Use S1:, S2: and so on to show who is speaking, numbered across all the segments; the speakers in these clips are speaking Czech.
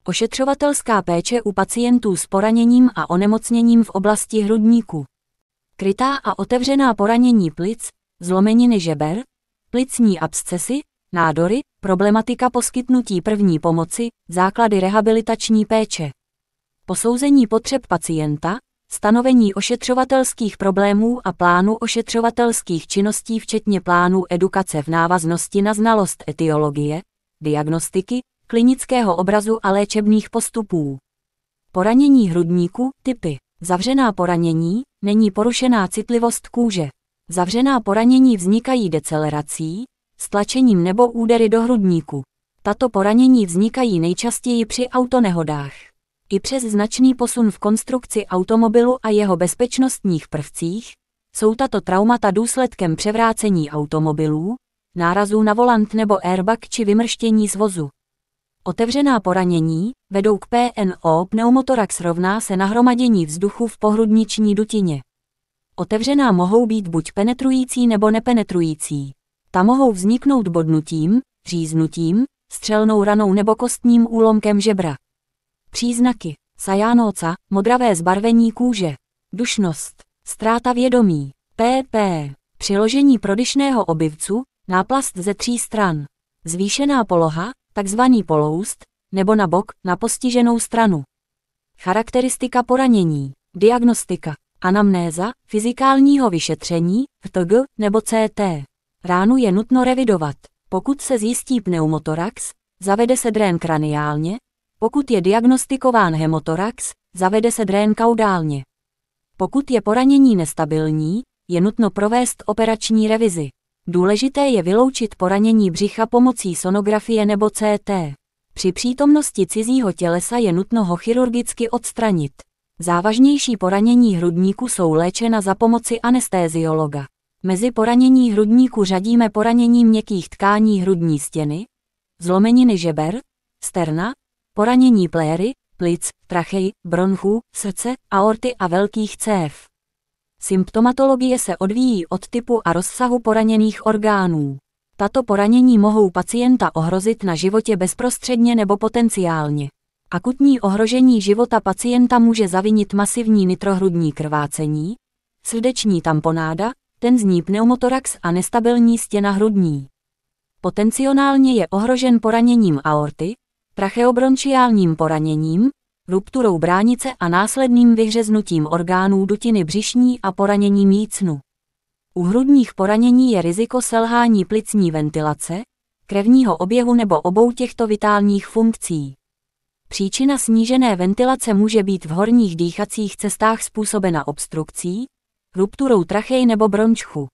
S1: Ošetřovatelská péče u pacientů s poraněním a onemocněním v oblasti hrudníku. Krytá a otevřená poranění plic, zlomeniny žeber, plicní abscesy, nádory, problematika poskytnutí první pomoci, základy rehabilitační péče. Posouzení potřeb pacienta, stanovení ošetřovatelských problémů a plánu ošetřovatelských činností včetně plánů edukace v návaznosti na znalost etiologie, diagnostiky, klinického obrazu a léčebných postupů. Poranění hrudníku, typy. Zavřená poranění, není porušená citlivost kůže. Zavřená poranění vznikají decelerací, stlačením nebo údery do hrudníku. Tato poranění vznikají nejčastěji při autonehodách. I přes značný posun v konstrukci automobilu a jeho bezpečnostních prvcích, jsou tato traumata důsledkem převrácení automobilů, nárazů na volant nebo airbag či vymrštění z vozu. Otevřená poranění vedou k PNO, pneumotorax rovná se nahromadění vzduchu v pohrudniční dutině. Otevřená mohou být buď penetrující nebo nepenetrující. Ta mohou vzniknout bodnutím, říznutím, střelnou ranou nebo kostním úlomkem žebra. Příznaky: cyanoza, modravé zbarvení kůže, dušnost, ztráta vědomí, PP, přiložení prodyšného obyvcu, náplast ze 3 stran, zvýšená poloha, takzvaný poloust, nebo na bok, na postiženou stranu. Charakteristika poranění, diagnostika, anamnéza, fyzikálního vyšetření, FTG nebo CT. Ránu je nutno revidovat. Pokud se zjistí pneumotorax, zavede se drén kraniálně, pokud je diagnostikován hemotorax, zavede se drén kaudálně. Pokud je poranění nestabilní, je nutno provést operační revizi. Důležité je vyloučit poranění břicha pomocí sonografie nebo CT. Při přítomnosti cizího tělesa je nutno ho chirurgicky odstranit. Závažnější poranění hrudníku jsou léčena za pomoci anesteziologa. Mezi poranění hrudníku řadíme poranění měkkých tkání hrudní stěny, zlomeniny žeber, sterna, poranění pléry, plic, trachei, bronchů, srdce, aorty a velkých cév. Symptomatologie se odvíjí od typu a rozsahu poraněných orgánů. Tato poranění mohou pacienta ohrozit na životě bezprostředně nebo potenciálně. Akutní ohrožení života pacienta může zavinit masivní nitrohrudní krvácení, srdeční tamponáda, tenzní pneumotorax a nestabilní stěna hrudní. Potenciálně je ohrožen poraněním aorty, tracheobronchiálním poraněním, rupturou bránice a následným vyhřeznutím orgánů dutiny břišní a poraněním jícnu. U hrudních poranění je riziko selhání plicní ventilace, krevního oběhu nebo obou těchto vitálních funkcí. Příčina snížené ventilace může být v horních dýchacích cestách způsobena obstrukcí, rupturou trachej nebo bronchu.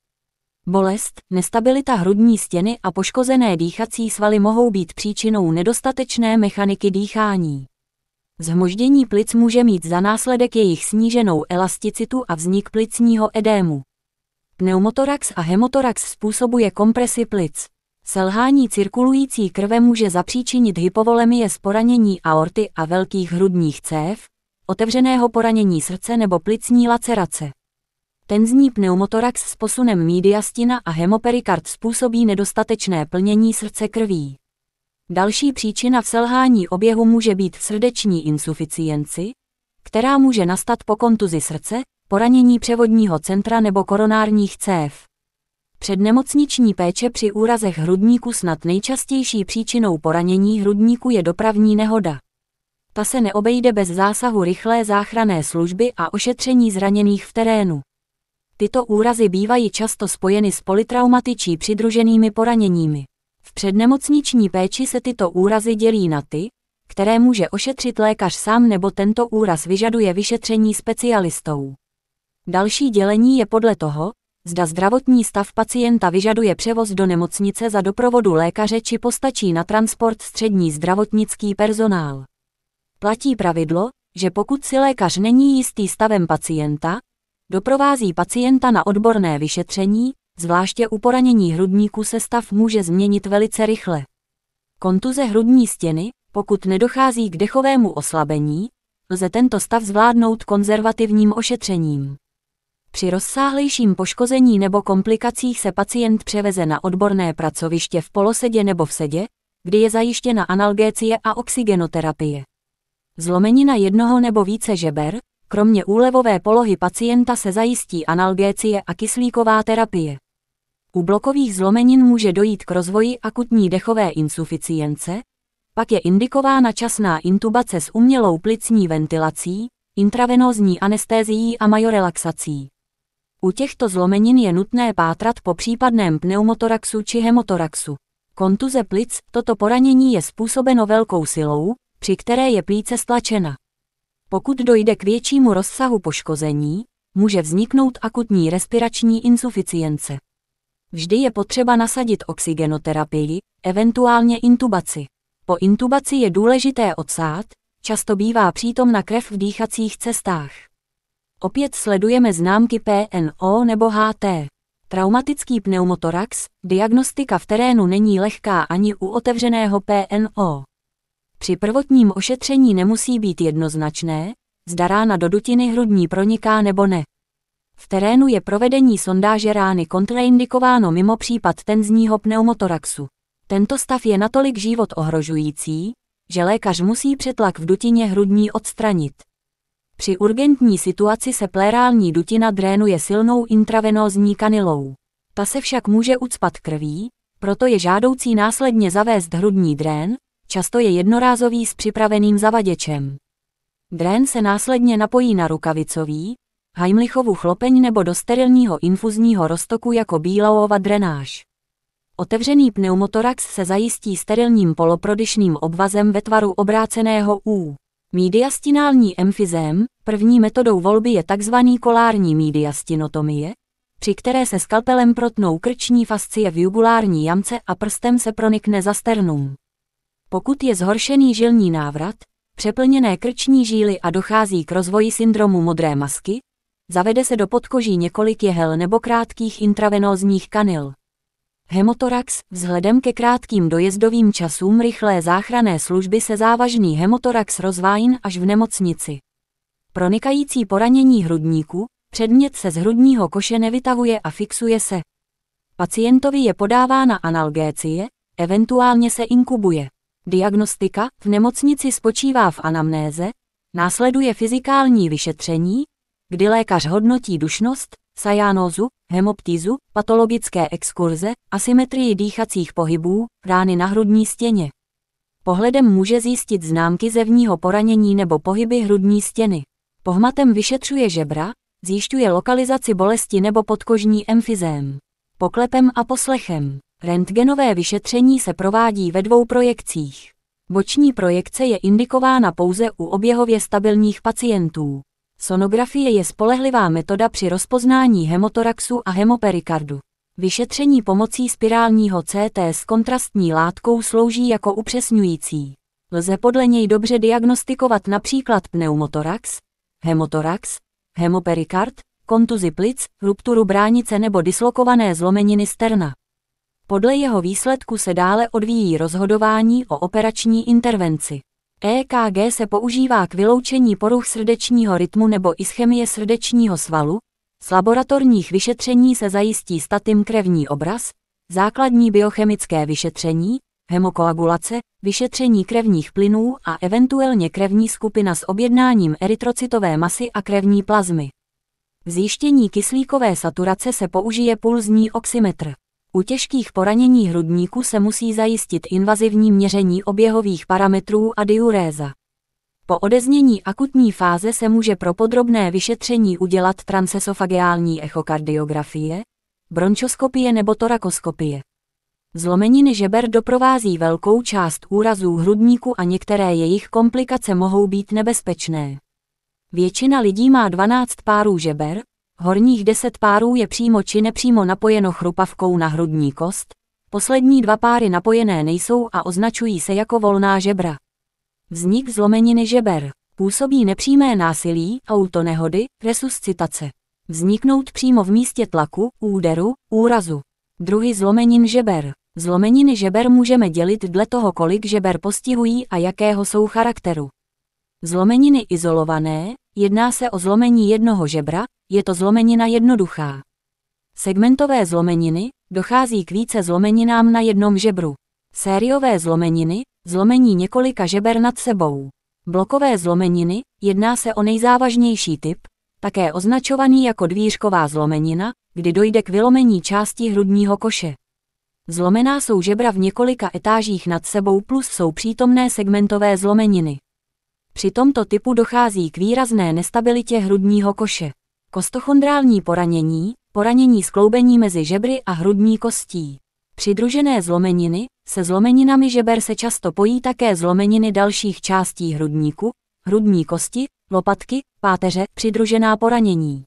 S1: Bolest, nestabilita hrudní stěny a poškozené dýchací svaly mohou být příčinou nedostatečné mechaniky dýchání. Zhmoždění plic může mít za následek jejich sníženou elasticitu a vznik plicního edému. Pneumotorax a hemotorax způsobuje kompresi plic. Selhání cirkulující krve může zapříčinit hypovolemie z poranění aorty a velkých hrudních cév, otevřeného poranění srdce nebo plicní lacerace. Tenzní pneumotorax s posunem mediastina a hemoperikard způsobí nedostatečné plnění srdce krví. Další příčina v selhání oběhu může být v srdeční insuficienci, která může nastat po kontuzi srdce, poranění převodního centra nebo koronárních cév. Přednemocniční péče při úrazech hrudníku snad nejčastější příčinou poranění hrudníku je dopravní nehoda. Ta se neobejde bez zásahu rychlé záchranné služby a ošetření zraněných v terénu. Tyto úrazy bývají často spojeny s polytraumaty či přidruženými poraněními. V přednemocniční péči se tyto úrazy dělí na ty, které může ošetřit lékař sám nebo tento úraz vyžaduje vyšetření specialistou. Další dělení je podle toho, zda zdravotní stav pacienta vyžaduje převoz do nemocnice za doprovodu lékaře či postačí na transport střední zdravotnický personál. Platí pravidlo, že pokud si lékař není jistý stavem pacienta, doprovází pacienta na odborné vyšetření, zvláště u poranění hrudníku se stav může změnit velice rychle. Kontuze hrudní stěny, pokud nedochází k dechovému oslabení, lze tento stav zvládnout konzervativním ošetřením. Při rozsáhlejším poškození nebo komplikacích se pacient převeze na odborné pracoviště v polosedě nebo v sedě, kdy je zajištěna analgécie a oxygenoterapie. Zlomenina jednoho nebo více žeber, kromě úlevové polohy pacienta se zajistí analgécie a kyslíková terapie. U blokových zlomenin může dojít k rozvoji akutní dechové insuficience, pak je indikována časná intubace s umělou plicní ventilací, intravenózní anestézií a majorelaxací. U těchto zlomenin je nutné pátrat po případném pneumotoraxu či hemotoraxu. Kontuze plic, toto poranění je způsobeno velkou silou, při které je plíce stlačena. Pokud dojde k většímu rozsahu poškození, může vzniknout akutní respirační insuficience. Vždy je potřeba nasadit oxygenoterapii, eventuálně intubaci. Po intubaci je důležité odsát, často bývá přítomna krev v dýchacích cestách. Opět sledujeme známky PNO nebo HT. Traumatický pneumotorax, diagnostika v terénu není lehká ani u otevřeného PNO. Při prvotním ošetření nemusí být jednoznačné, zda rána do dutiny hrudní proniká nebo ne. V terénu je provedení sondáže rány kontraindikováno mimo případ tenzního pneumotoraxu. Tento stav je natolik život ohrožující, že lékař musí přetlak v dutině hrudní odstranit. Při urgentní situaci se plérální dutina drénuje silnou intravenózní kanylou. Ta se však může ucpat krví, proto je žádoucí následně zavést hrudní drén, často je jednorázový s připraveným zavaděčem. Drén se následně napojí na rukavicový, Heimlichovu chlopeň nebo do sterilního infuzního roztoku jako Bielowova drenáž. Otevřený pneumotorax se zajistí sterilním poloprodyšným obvazem ve tvaru obráceného U. Mediastinální emfyzém, první metodou volby je tzv. Kolární mediastinotomie, při které se skalpelem protnou krční fascie v jugulární jamce a prstem se pronikne za sternum. Pokud je zhoršený žilní návrat, přeplněné krční žíly a dochází k rozvoji syndromu modré masky, zavede se do podkoží několik jehel nebo krátkých intravenózních kanyl. Hemotorax, vzhledem ke krátkým dojezdovým časům rychlé záchranné služby se závažný hemotorax rozvájín až v nemocnici. Pronikající poranění hrudníku, předmět se z hrudního koše nevytahuje a fixuje se. Pacientovi je podávána analgécie, eventuálně se inkubuje. Diagnostika v nemocnici spočívá v anamnéze, následuje fyzikální vyšetření, kdy lékař hodnotí dušnost, cyanózu, hemoptyzu, patologické exkurze, asymetrii dýchacích pohybů, rány na hrudní stěně. Pohledem může zjistit známky zevního poranění nebo pohyby hrudní stěny. Pohmatem vyšetřuje žebra, zjišťuje lokalizaci bolesti nebo podkožní emfyzém. Poklepem a poslechem. Rentgenové vyšetření se provádí ve 2 projekcích. Boční projekce je indikována pouze u oběhově stabilních pacientů. Sonografie je spolehlivá metoda při rozpoznání hemotoraxu a hemoperikardu. Vyšetření pomocí spirálního CT s kontrastní látkou slouží jako upřesňující. Lze podle něj dobře diagnostikovat například pneumotorax, hemotorax, hemoperikard, kontuzi plic, rupturu bránice nebo dislokované zlomeniny sterna. Podle jeho výsledku se dále odvíjí rozhodování o operační intervenci. EKG se používá k vyloučení poruch srdečního rytmu nebo ischemie srdečního svalu, z laboratorních vyšetření se zajistí statim krevní obraz, základní biochemické vyšetření, hemokoagulace, vyšetření krevních plynů a eventuálně krevní skupina s objednáním erytrocitové masy a krevní plazmy. V zjištění kyslíkové saturace se použije pulzní oximetr. U těžkých poranění hrudníku se musí zajistit invazivní měření oběhových parametrů a diuréza. Po odeznění akutní fáze se může pro podrobné vyšetření udělat transesofageální echokardiografie, bronchoskopie nebo torakoskopie. Zlomeniny žeber doprovází velkou část úrazů hrudníku a některé jejich komplikace mohou být nebezpečné. Většina lidí má 12 párů žeber, horních 10 párů je přímo či nepřímo napojeno chrupavkou na hrudní kost, poslední 2 páry napojené nejsou a označují se jako volná žebra. Vznik zlomeniny žeber působí nepřímé násilí, autonehody, resuscitace. Vzniknout přímo v místě tlaku, úderu, úrazu. Druhy zlomenin žeber. Zlomeniny žeber můžeme dělit dle toho, kolik žeber postihují a jakého jsou charakteru. Zlomeniny izolované, jedná se o zlomení jednoho žebra, je to zlomenina jednoduchá. Segmentové zlomeniny, dochází k více zlomeninám na jednom žebru. Sériové zlomeniny, zlomení několika žeber nad sebou. Blokové zlomeniny, jedná se o nejzávažnější typ, také označovaný jako dvířková zlomenina, kdy dojde k vylomení části hrudního koše. Zlomená jsou žebra v několika etážích nad sebou plus jsou přítomné segmentové zlomeniny. Při tomto typu dochází k výrazné nestabilitě hrudního koše. Kostochondrální poranění, poranění skloubení mezi žebry a hrudní kostí. Přidružené zlomeniny, se zlomeninami žeber se často pojí také zlomeniny dalších částí hrudníku, hrudní kosti, lopatky, páteře, přidružená poranění.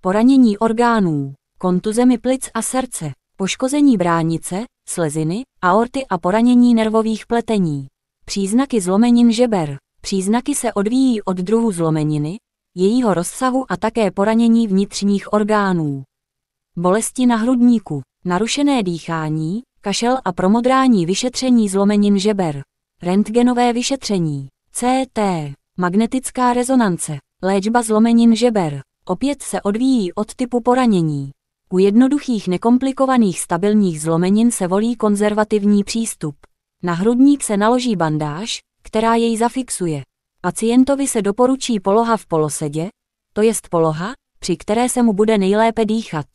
S1: Poranění orgánů, kontuzemi plic a srdce, poškození bránice, sleziny, aorty a poranění nervových pletení. Příznaky zlomenin žeber. Příznaky se odvíjí od druhu zlomeniny, jejího rozsahu a také poranění vnitřních orgánů. Bolesti na hrudníku, narušené dýchání, kašel a promodrání, vyšetření zlomenin žeber. Rentgenové vyšetření, CT, magnetická rezonance, léčba zlomenin žeber. Opět se odvíjí od typu poranění. U jednoduchých nekomplikovaných stabilních zlomenin se volí konzervativní přístup. Na hrudník se naloží bandáž, která jej zafixuje. Pacientovi se doporučí poloha v polosedě, to jest poloha, při které se mu bude nejlépe dýchat.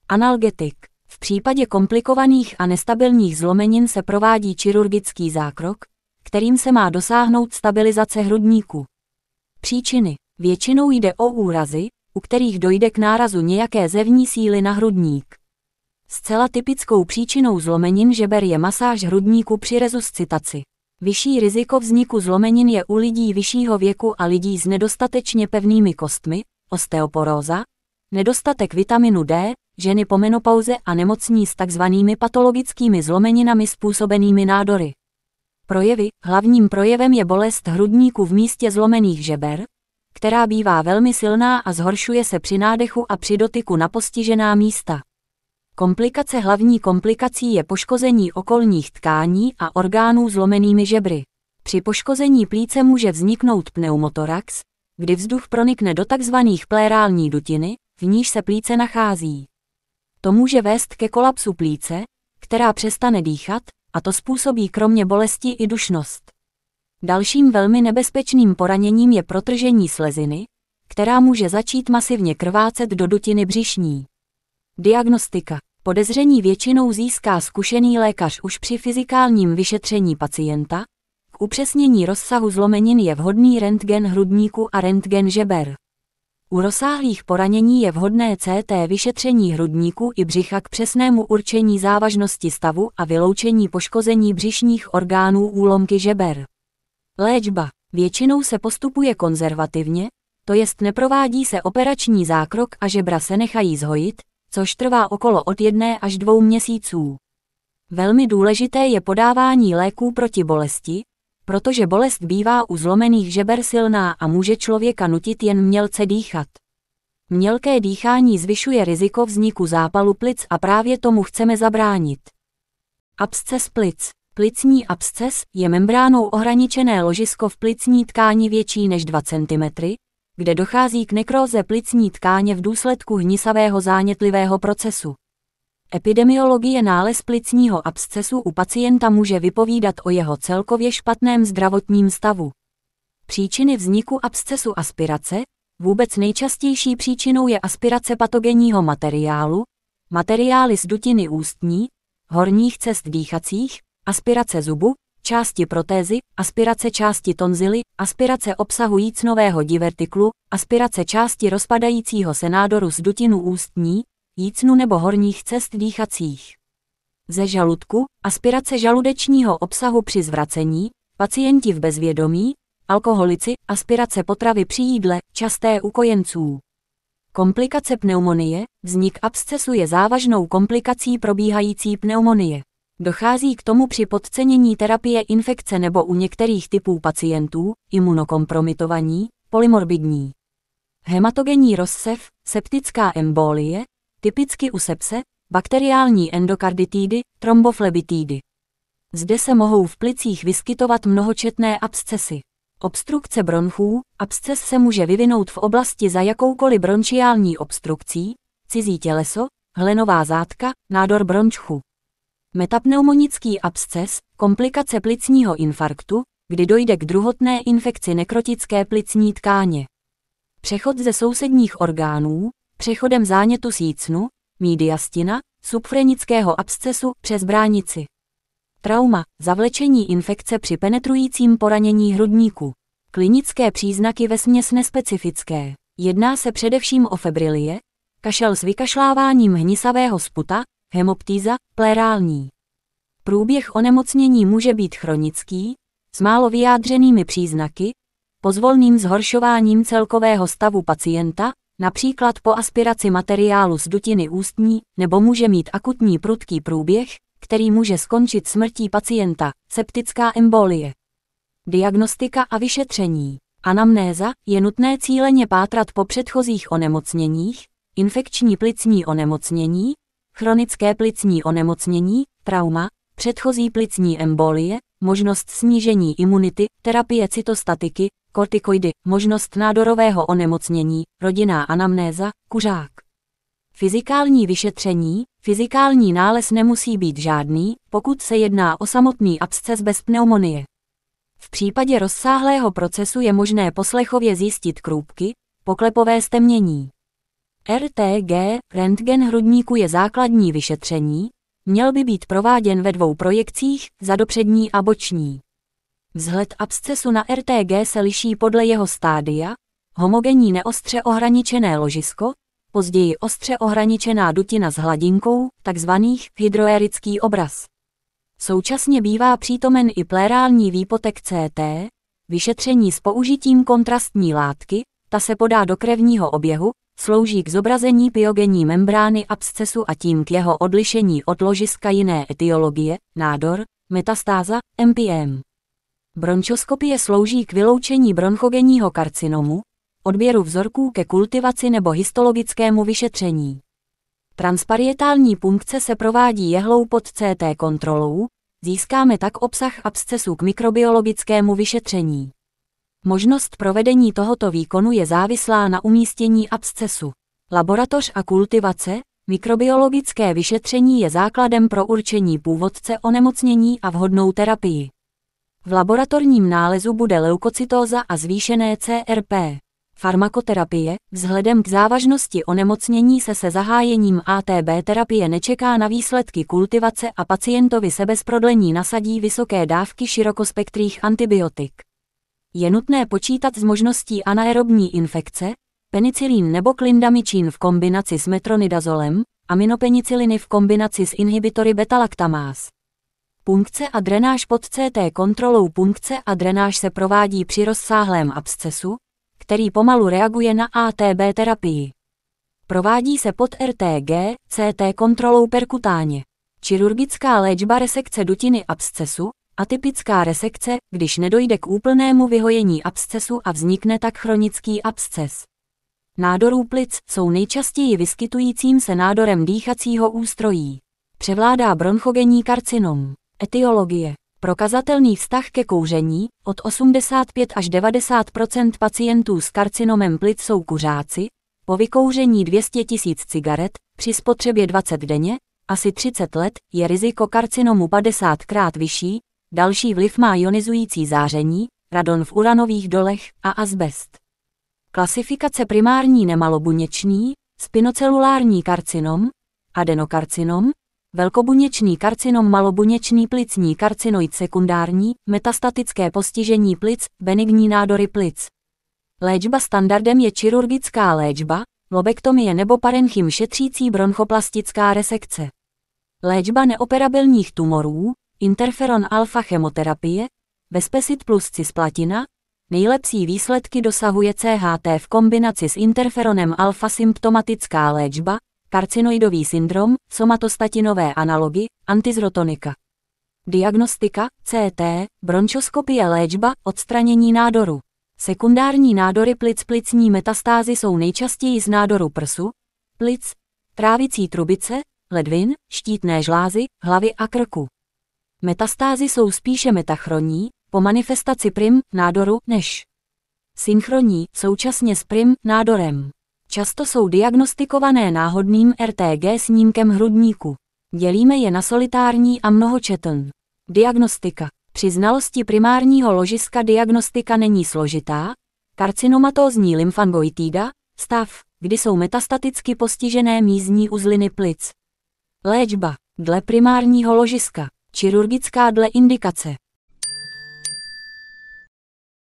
S1: Analgetik. V případě komplikovaných a nestabilních zlomenin se provádí chirurgický zákrok, kterým se má dosáhnout stabilizace hrudníku. Příčiny. Většinou jde o úrazy, u kterých dojde k nárazu nějaké zevní síly na hrudník. Zcela typickou příčinou zlomenin žeber je masáž hrudníku při resuscitaci. Vyšší riziko vzniku zlomenin je u lidí vyššího věku a lidí s nedostatečně pevnými kostmi, osteoporóza, nedostatek vitaminu D, ženy po menopauze a nemocní s takzvanými patologickými zlomeninami způsobenými nádory. Projevy. Hlavním projevem je bolest hrudníku v místě zlomených žeber, která bývá velmi silná a zhoršuje se při nádechu a při dotyku na postižená místa. Komplikace. Hlavní komplikací je poškození okolních tkání a orgánů zlomenými žebry. Při poškození plíce může vzniknout pneumotorax, kdy vzduch pronikne do tzv. Plérální dutiny, v níž se plíce nachází. To může vést ke kolapsu plíce, která přestane dýchat, a to způsobí kromě bolesti i dušnost. Dalším velmi nebezpečným poraněním je protržení sleziny, která může začít masivně krvácet do dutiny břišní. Diagnostika. Podezření většinou získá zkušený lékař už při fyzikálním vyšetření pacienta. K upřesnění rozsahu zlomenin je vhodný rentgen hrudníku a rentgen žeber. U rozsáhlých poranění je vhodné CT vyšetření hrudníku i břicha k přesnému určení závažnosti stavu a vyloučení poškození břišních orgánů úlomky žeber. Léčba. Většinou se postupuje konzervativně, to jest neprovádí se operační zákrok a žebra se nechají zhojit, což trvá okolo od 1 až 2 měsíců. Velmi důležité je podávání léků proti bolesti, protože bolest bývá u zlomených žeber silná a může člověka nutit jen mělce dýchat. Mělké dýchání zvyšuje riziko vzniku zápalu plic a právě tomu chceme zabránit. Absces plic. Plicní absces je membránou ohraničené ložisko v plicní tkáni větší než 2 cm, kde dochází k nekróze plicní tkáně v důsledku hnisavého zánětlivého procesu. Epidemiologie. Nález plicního abscesu u pacienta může vypovídat o jeho celkově špatném zdravotním stavu. Příčiny vzniku abscesu. Aspirace. Vůbec nejčastější příčinou je aspirace patogenního materiálu, materiály z dutiny ústní, horních cest dýchacích, aspirace zubu, části protézy, aspirace části tonzily, aspirace obsahu jícnového divertiklu, aspirace části rozpadajícího se nádoru z dutinu ústní, jícnu nebo horních cest dýchacích. Ze žaludku, aspirace žaludečního obsahu při zvracení, pacienti v bezvědomí, alkoholici, aspirace potravy při jídle, časté u kojenců. Komplikace pneumonie. Vznik abscesu je závažnou komplikací probíhající pneumonie. Dochází k tomu při podcenění terapie infekce nebo u některých typů pacientů, imunokompromitovaní, polymorbidní. Hematogenní rozsev, septická embolie, typicky u sepse, bakteriální endokarditidy, tromboflebitidy. Zde se mohou v plicích vyskytovat mnohočetné abscesy. Obstrukce bronchů. Absces se může vyvinout v oblasti za jakoukoliv bronchiální obstrukcí, cizí těleso, hlenová zátka, nádor bronchu. Metapneumonický absces, komplikace plicního infarktu, kdy dojde k druhotné infekci nekrotické plicní tkáně. Přechod ze sousedních orgánů, přechodem zánětu sícnu, mediastina, subfrenického abscesu přes bránici. Trauma, zavlečení infekce při penetrujícím poranění hrudníku. Klinické příznaky vesměs nespecifické. Jedná se především o febrilie, kašel s vykašláváním hnisavého sputa, hemoptýza, plérální. Průběh onemocnění může být chronický, s málo vyjádřenými příznaky, pozvolným zhoršováním celkového stavu pacienta, například po aspiraci materiálu z dutiny ústní, nebo může mít akutní prudký průběh, který může skončit smrtí pacienta, septická embolie. Diagnostika a vyšetření. Anamnéza, je nutné cíleně pátrat po předchozích onemocněních, infekční plicní onemocnění, chronické plicní onemocnění, trauma, předchozí plicní embolie, možnost snížení imunity, terapie cytostatiky, kortikoidy, možnost nádorového onemocnění, rodinná anamnéza, kuřák. Fyzikální vyšetření, fyzikální nález nemusí být žádný, pokud se jedná o samotný absces bez pneumonie. V případě rozsáhlého procesu je možné poslechově zjistit krůpky, poklepové stemnění. RTG, rentgen hrudníku je základní vyšetření, měl by být prováděn ve 2 projekcích, zadopřední a boční. Vzhled abscesu na RTG se liší podle jeho stádia, homogenní neostře ohraničené ložisko, později ostře ohraničená dutina s hladinkou, takzvaných hydroérický obraz. Současně bývá přítomen i plérální výpotek CT, vyšetření s použitím kontrastní látky, ta se podá do krevního oběhu, slouží k zobrazení pyogenní membrány abscesu a tím k jeho odlišení od ložiska jiné etiologie, nádor, metastáza, MPM. Bronchoskopie slouží k vyloučení bronchogenního karcinomu, odběru vzorků ke kultivaci nebo histologickému vyšetření. Transparietální punkce se provádí jehlou pod CT kontrolou, získáme tak obsah abscesu k mikrobiologickému vyšetření. Možnost provedení tohoto výkonu je závislá na umístění abscesu. Laboratoř a kultivace, mikrobiologické vyšetření je základem pro určení původce onemocnění a vhodnou terapii. V laboratorním nálezu bude leukocytóza a zvýšené CRP. Farmakoterapie, vzhledem k závažnosti onemocnění se zahájením ATB terapie nečeká na výsledky kultivace a pacientovi se bez prodlení nasadí vysoké dávky širokospektrých antibiotik. Je nutné počítat s možností anaerobní infekce, penicilin nebo klindamycin v kombinaci s metronidazolem, aminopeniciliny v kombinaci s inhibitory beta-laktamáz. Punkce a drenáž pod CT kontrolou. Punkce a drenáž se provádí při rozsáhlém abscesu, který pomalu reaguje na ATB terapii. Provádí se pod RTG, CT kontrolou perkutáně. Chirurgická léčba resekce dutiny abscesu, atypická resekce, když nedojde k úplnému vyhojení abscesu a vznikne tak chronický absces. Nádorů plic jsou nejčastěji vyskytujícím se nádorem dýchacího ústrojí. Převládá bronchogenní karcinom. Etiologie. Prokazatelný vztah ke kouření, od 85 až 90% pacientů s karcinomem plic jsou kuřáci, po vykouření 200 000 cigaret, při spotřebě 20 denně, asi 30 let, je riziko karcinomu 50krát vyšší, další vliv má ionizující záření, radon v uranových dolech a azbest. Klasifikace primární nemalobuněčný, spinocelulární karcinom, adenokarcinom, velkobuněčný karcinom, malobuněčný plicní karcinoid sekundární, metastatické postižení plic, benigní nádory plic. Léčba standardem je chirurgická léčba, lobektomie nebo parenchym šetřící bronchoplastická resekce. Léčba neoperabilních tumorů, interferon alfa chemoterapie, Bespecid plus cisplatina, nejlepší výsledky dosahuje CHT v kombinaci s interferonem alfa. Symptomatická léčba, karcinoidový syndrom, somatostatinové analogy, antizrotonika. Diagnostika, CT, bronchoskopie, léčba, odstranění nádoru. Sekundární nádory plic. Plicní metastázy jsou nejčastěji z nádoru prsu, plic, trávicí trubice, ledvin, štítné žlázy, hlavy a krku. Metastázy jsou spíše metachronní, po manifestaci prim nádoru než synchronní, současně s prim nádorem. Často jsou diagnostikované náhodným RTG snímkem hrudníku. Dělíme je na solitární a mnohočetn. Diagnostika. Při znalosti primárního ložiska diagnostika není složitá. Karcinomatózní lymfangoitida, stav, kdy jsou metastaticky postižené mízní uzliny plic. Léčba. Dle primárního ložiska. Chirurgická dle indikace.